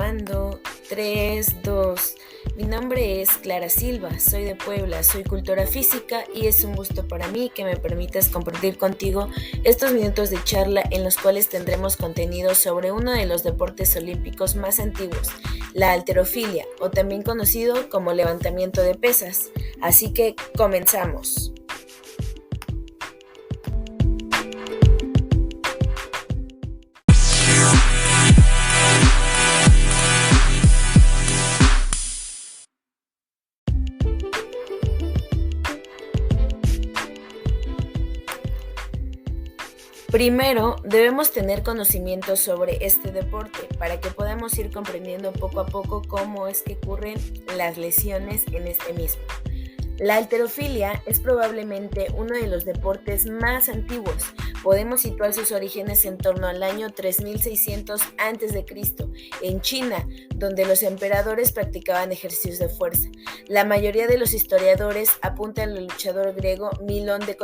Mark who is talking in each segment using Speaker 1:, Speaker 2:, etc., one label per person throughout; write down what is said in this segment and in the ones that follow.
Speaker 1: Grabando. 3, 2. Mi nombre es Clara Silva, soy de Puebla, soy cultora física y es un gusto para mí que me permitas compartir contigo estos minutos de charla en los cuales tendremos contenido sobre uno de los deportes olímpicos más antiguos, la halterofilia, o también conocido como levantamiento de pesas. Así que comenzamos. Primero, debemos tener conocimiento sobre este deporte para que podamos ir comprendiendo poco a poco cómo es que ocurren las lesiones en este mismo. La halterofilia es probablemente uno de los deportes más antiguos. Podemos situar sus orígenes en torno al año 3600 a.C. en China, donde los emperadores practicaban ejercicios de fuerza. La mayoría de los historiadores apuntan al luchador griego Milón de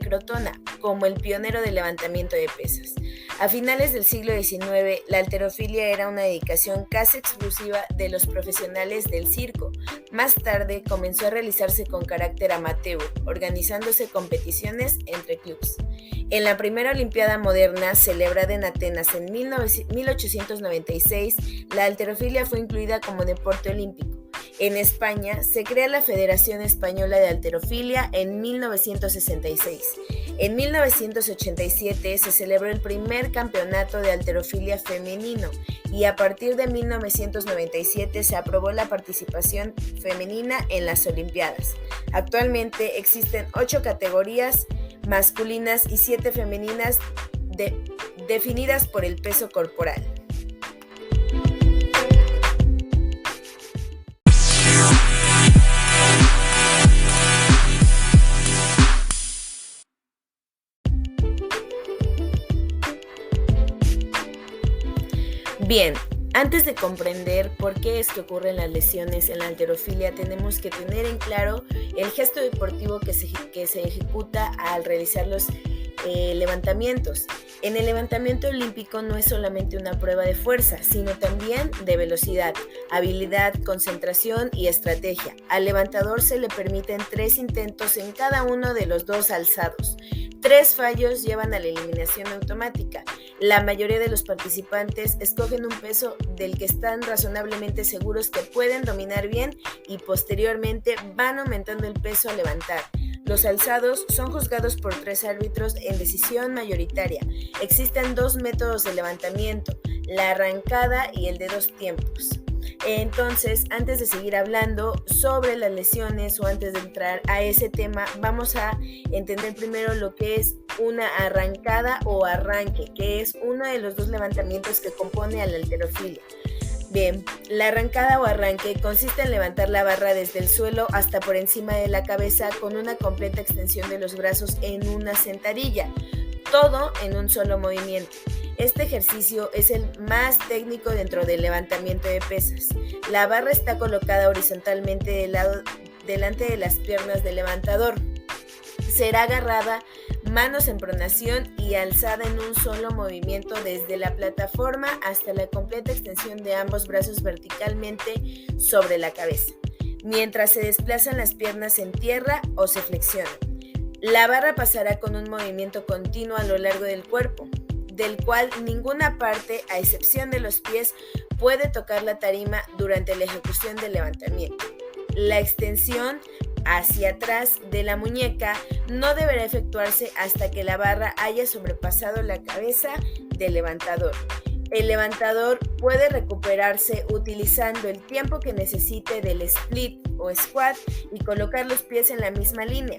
Speaker 1: Crotona como el pionero del levantamiento de pesas. A finales del siglo XIX, la halterofilia era una dedicación casi exclusiva de los profesionales del circo. Más tarde comenzó a realizarse con carácter amateur, organizándose competiciones entre clubes. En la primera Olimpiada moderna, celebrada en Atenas en 1896, la halterofilia fue incluida como deporte olímpico. En España, se crea la Federación Española de Halterofilia en 1966. En 1987 se celebró el primer campeonato de halterofilia femenino y a partir de 1997 se aprobó la participación femenina en las Olimpiadas. Actualmente existen 8 categorías masculinas y 7 femeninas definidas por el peso corporal. Bien, antes de comprender por qué es que ocurren las lesiones en la halterofilia, tenemos que tener en claro el gesto deportivo que se ejecuta al realizar los levantamientos. En el levantamiento olímpico no es solamente una prueba de fuerza, sino también de velocidad, habilidad, concentración y estrategia. Al levantador se le permiten 3 intentos en cada uno de los 2 alzados. 3 fallos llevan a la eliminación automática. La mayoría de los participantes escogen un peso del que están razonablemente seguros que pueden dominar bien y posteriormente van aumentando el peso a levantar. Los alzados son juzgados por 3 árbitros en decisión mayoritaria. Existen 2 métodos de levantamiento, la arrancada y el de 2 tiempos. Entonces, antes de seguir hablando sobre las lesiones o antes de entrar a ese tema, vamos a entender primero lo que es una arrancada o arranque, que es uno de los 2 levantamientos que compone a la halterofilia. Bien, la arrancada o arranque consiste en levantar la barra desde el suelo hasta por encima de la cabeza con una completa extensión de los brazos en una sentadilla, todo en un solo movimiento. Este ejercicio es el más técnico dentro del levantamiento de pesas. La barra está colocada horizontalmente delante de las piernas del levantador. Será agarrada, manos en pronación y alzada en un solo movimiento desde la plataforma hasta la completa extensión de ambos brazos verticalmente sobre la cabeza, mientras se desplazan las piernas en tierra o se flexionan. La barra pasará con un movimiento continuo a lo largo del cuerpo, del cual ninguna parte, a excepción de los pies, puede tocar la tarima durante la ejecución del levantamiento. La extensión hacia atrás de la muñeca no deberá efectuarse hasta que la barra haya sobrepasado la cabeza del levantador. El levantador puede recuperarse utilizando el tiempo que necesite del split o squat y colocar los pies en la misma línea,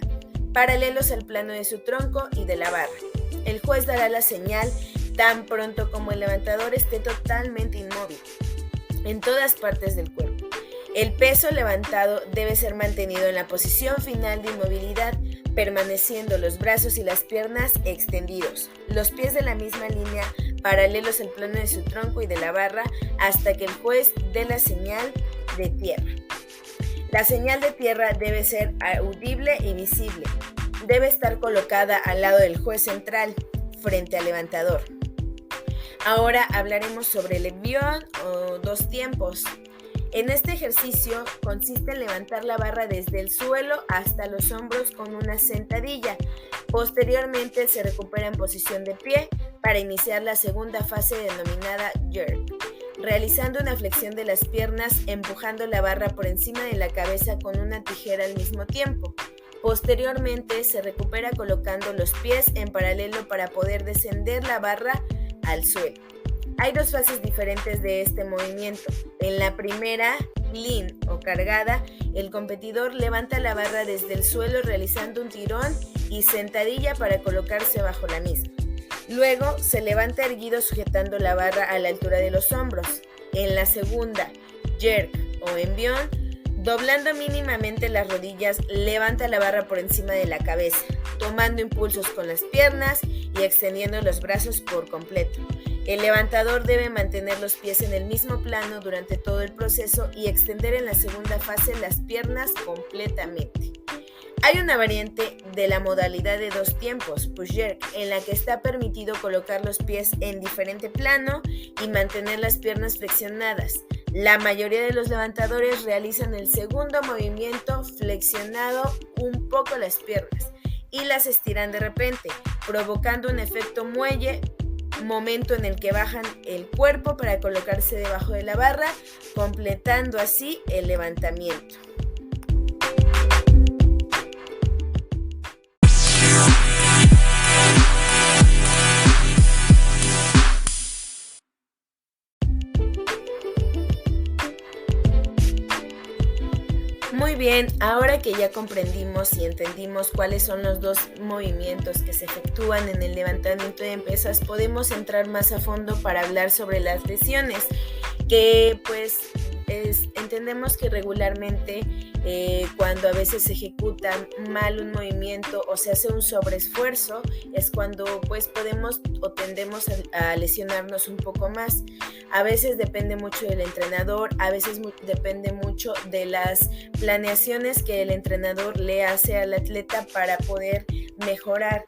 Speaker 1: paralelos al plano de su tronco y de la barra. El juez dará la señal tan pronto como el levantador esté totalmente inmóvil en todas partes del cuerpo. El peso levantado debe ser mantenido en la posición final de inmovilidad, permaneciendo los brazos y las piernas extendidos, los pies de la misma línea, paralelos al plano de su tronco y de la barra, hasta que el juez dé la señal de tierra. La señal de tierra debe ser audible y visible. Debe estar colocada al lado del juez central, frente al levantador. Ahora hablaremos sobre el envión o 2 tiempos. En este ejercicio consiste en levantar la barra desde el suelo hasta los hombros con una sentadilla. Posteriormente se recupera en posición de pie para iniciar la segunda fase denominada jerk, realizando una flexión de las piernas empujando la barra por encima de la cabeza con una tijera al mismo tiempo. Posteriormente se recupera colocando los pies en paralelo para poder descender la barra al suelo. Hay 2 fases diferentes de este movimiento. En la primera, clean o cargada, el competidor levanta la barra desde el suelo realizando un tirón y sentadilla para colocarse bajo la misma. Luego se levanta erguido sujetando la barra a la altura de los hombros. En la segunda, jerk o envión, doblando mínimamente las rodillas, levanta la barra por encima de la cabeza, tomando impulsos con las piernas y extendiendo los brazos por completo. El levantador debe mantener los pies en el mismo plano durante todo el proceso y extender en la segunda fase las piernas completamente. Hay una variante de la modalidad de 2 tiempos, push jerk, en la que está permitido colocar los pies en diferente plano y mantener las piernas flexionadas. La mayoría de los levantadores realizan el segundo movimiento flexionado un poco las piernas y las estiran de repente, provocando un efecto muelle, momento en el que bajan el cuerpo para colocarse debajo de la barra, completando así el levantamiento. Muy bien, ahora que ya comprendimos y entendimos cuáles son los 2 movimientos que se efectúan en el levantamiento de pesas, podemos entrar más a fondo para hablar sobre las lesiones, que pues entendemos que regularmente cuando a veces se ejecuta mal un movimiento o se hace un sobreesfuerzo es cuando pues podemos o tendemos a lesionarnos un poco más. A veces depende mucho del entrenador, a veces depende mucho de las planeaciones que el entrenador le hace al atleta para poder mejorar.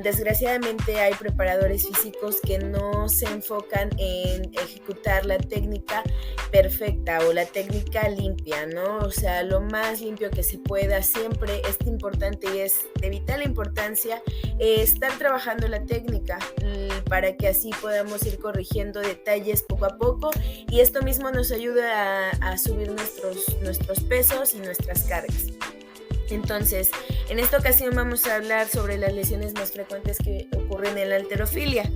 Speaker 1: Desgraciadamente hay preparadores físicos que no se enfocan en ejecutar la técnica perfecta o la técnica limpia, ¿no? O sea, lo más limpio que se pueda. Siempre es importante y es de vital importancia estar trabajando la técnica para que así podamos ir corrigiendo detalles poco a poco y esto mismo nos ayuda a subir nuestros pesos y nuestras cargas. Entonces, en esta ocasión vamos a hablar sobre las lesiones más frecuentes que ocurren en la halterofilia.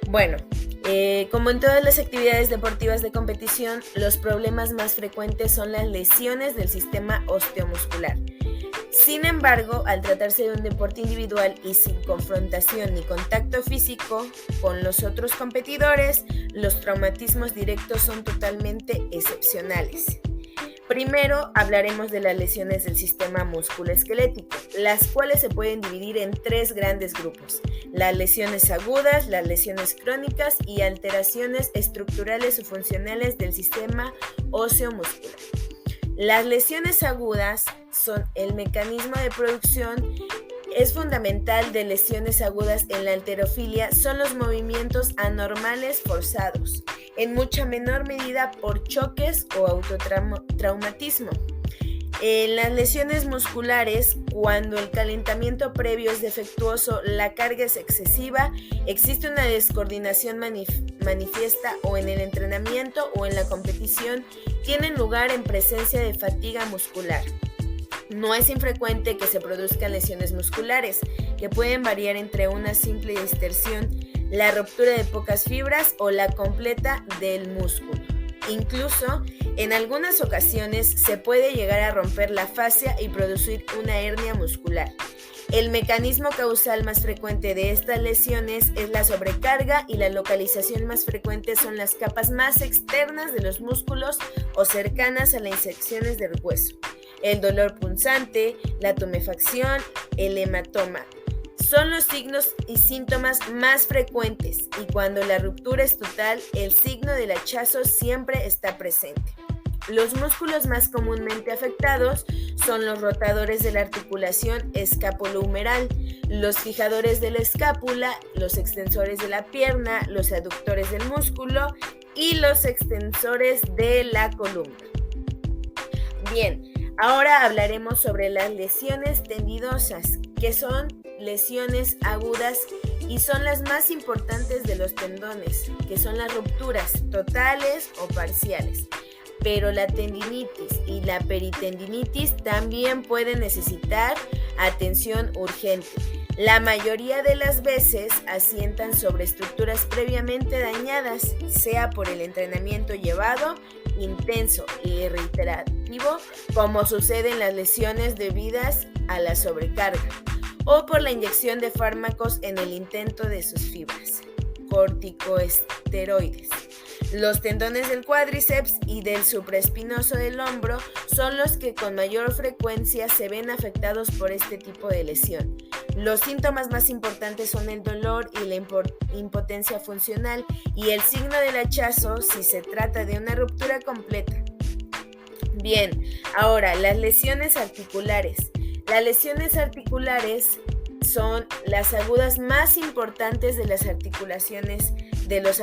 Speaker 1: Bueno, como en todas las actividades deportivas de competición, los problemas más frecuentes son las lesiones del sistema osteomuscular. Sin embargo, al tratarse de un deporte individual y sin confrontación ni contacto físico con los otros competidores, los traumatismos directos son totalmente excepcionales. Primero hablaremos de las lesiones del sistema musculoesquelético, las cuales se pueden dividir en 3 grandes grupos: las lesiones agudas, las lesiones crónicas y alteraciones estructurales o funcionales del sistema óseo-muscular. Las lesiones agudas son el mecanismo de producción es fundamental de lesiones agudas en la halterofilia son los movimientos anormales forzados, en mucha menor medida por choques o autotraumatismo. En las lesiones musculares, cuando el calentamiento previo es defectuoso, la carga es excesiva, existe una descoordinación manifiesta o en el entrenamiento o en la competición, tienen lugar en presencia de fatiga muscular. No es infrecuente que se produzcan lesiones musculares, que pueden variar entre una simple distensión, la ruptura de pocas fibras o la completa del músculo. Incluso, en algunas ocasiones se puede llegar a romper la fascia y producir una hernia muscular. El mecanismo causal más frecuente de estas lesiones es la sobrecarga y la localización más frecuente son las capas más externas de los músculos o cercanas a las secciones del hueso. El dolor punzante, la tumefacción, el hematoma son los signos y síntomas más frecuentes y cuando la ruptura es total, el signo del hachazo siempre está presente. Los músculos más comúnmente afectados son los rotadores de la articulación escapulohumeral, los fijadores de la escápula, los extensores de la pierna, los aductores del músculo y los extensores de la columna. Bien, ahora hablaremos sobre las lesiones tendinosas, que son lesiones agudas y son las más importantes de los tendones, que son las rupturas totales o parciales. Pero la tendinitis y la peritendinitis también pueden necesitar atención urgente. La mayoría de las veces asientan sobre estructuras previamente dañadas, sea por el entrenamiento llevado, intenso y reiterativo, como sucede en las lesiones debidas a la sobrecarga, o por la inyección de fármacos en el intento de sus fibras. Corticosteroides. Los tendones del cuádriceps y del supraespinoso del hombro son los que con mayor frecuencia se ven afectados por este tipo de lesión. Los síntomas más importantes son el dolor y la impotencia funcional y el signo del hachazo si se trata de una ruptura completa. Bien, ahora las lesiones articulares. Las lesiones articulares son las agudas más importantes de las articulaciones de los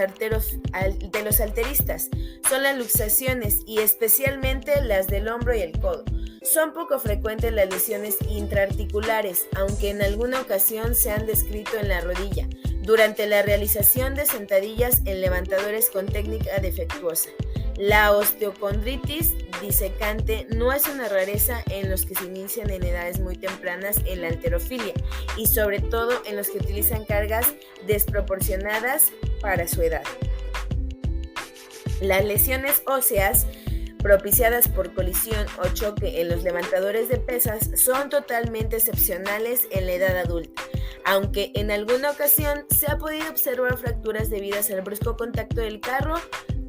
Speaker 1: halteristas. Son las luxaciones y especialmente las del hombro y el codo. Son poco frecuentes las lesiones intraarticulares, aunque en alguna ocasión se han descrito en la rodilla, durante la realización de sentadillas en levantadores con técnica defectuosa. La osteocondritis disecante no es una rareza en los que se inician en edades muy tempranas en la halterofilia y sobre todo en los que utilizan cargas desproporcionadas para su edad. Las lesiones óseas propiciadas por colisión o choque en los levantadores de pesas son totalmente excepcionales en la edad adulta, aunque en alguna ocasión se ha podido observar fracturas debidas al brusco contacto del carro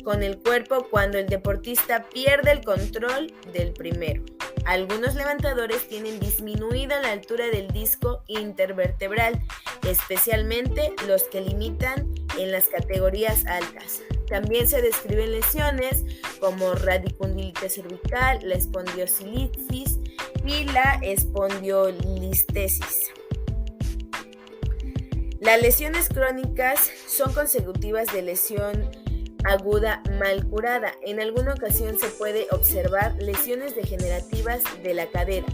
Speaker 1: con el cuerpo cuando el deportista pierde el control del primero. Algunos levantadores tienen disminuida la altura del disco intervertebral, especialmente los que limitan en las categorías altas. También se describen lesiones como radicundilitis cervical, la espondiolisis y la espondiolistesis. Las lesiones crónicas son consecutivas de lesión aguda mal curada. En alguna ocasión se puede observar lesiones degenerativas de la cadera.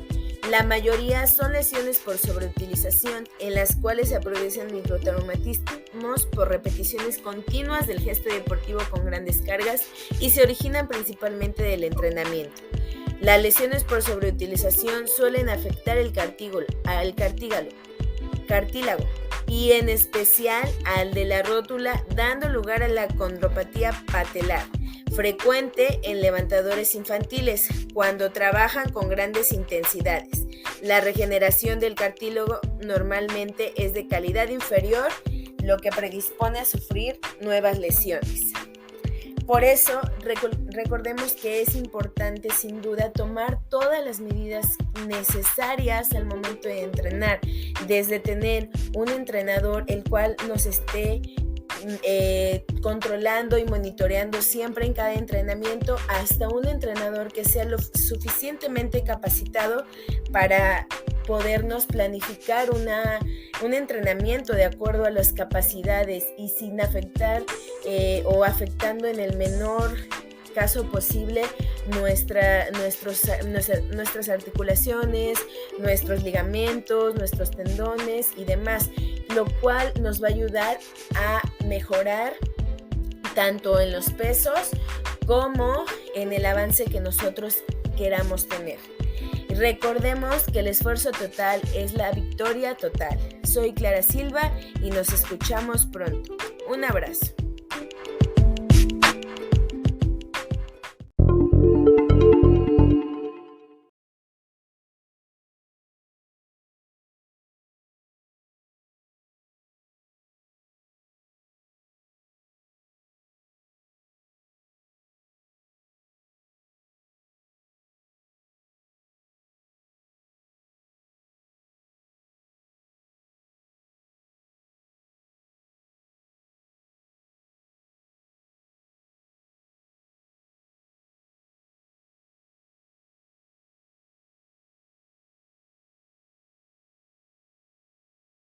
Speaker 1: La mayoría son lesiones por sobreutilización, en las cuales se aprovechan microtraumatismos por repeticiones continuas del gesto deportivo con grandes cargas y se originan principalmente del entrenamiento. Las lesiones por sobreutilización suelen afectar el cartílago y en especial al de la rótula, dando lugar a la condropatía patelar, frecuente en levantadores infantiles cuando trabajan con grandes intensidades. La regeneración del cartílago normalmente es de calidad inferior, lo que predispone a sufrir nuevas lesiones. Por eso, recordemos que es importante sin duda tomar todas las medidas necesarias al momento de entrenar, desde tener un entrenador el cual nos esté controlando y monitoreando siempre en cada entrenamiento, hasta un entrenador que sea lo suficientemente capacitado para podernos planificar un entrenamiento de acuerdo a las capacidades y sin afectar o afectando en el menor caso posible nuestras articulaciones, nuestros ligamentos, nuestros tendones y demás, lo cual nos va a ayudar a mejorar tanto en los pesos como en el avance que nosotros queramos tener. Recordemos que el esfuerzo total es la victoria total. Soy Clara Silva y nos escuchamos pronto. Un abrazo.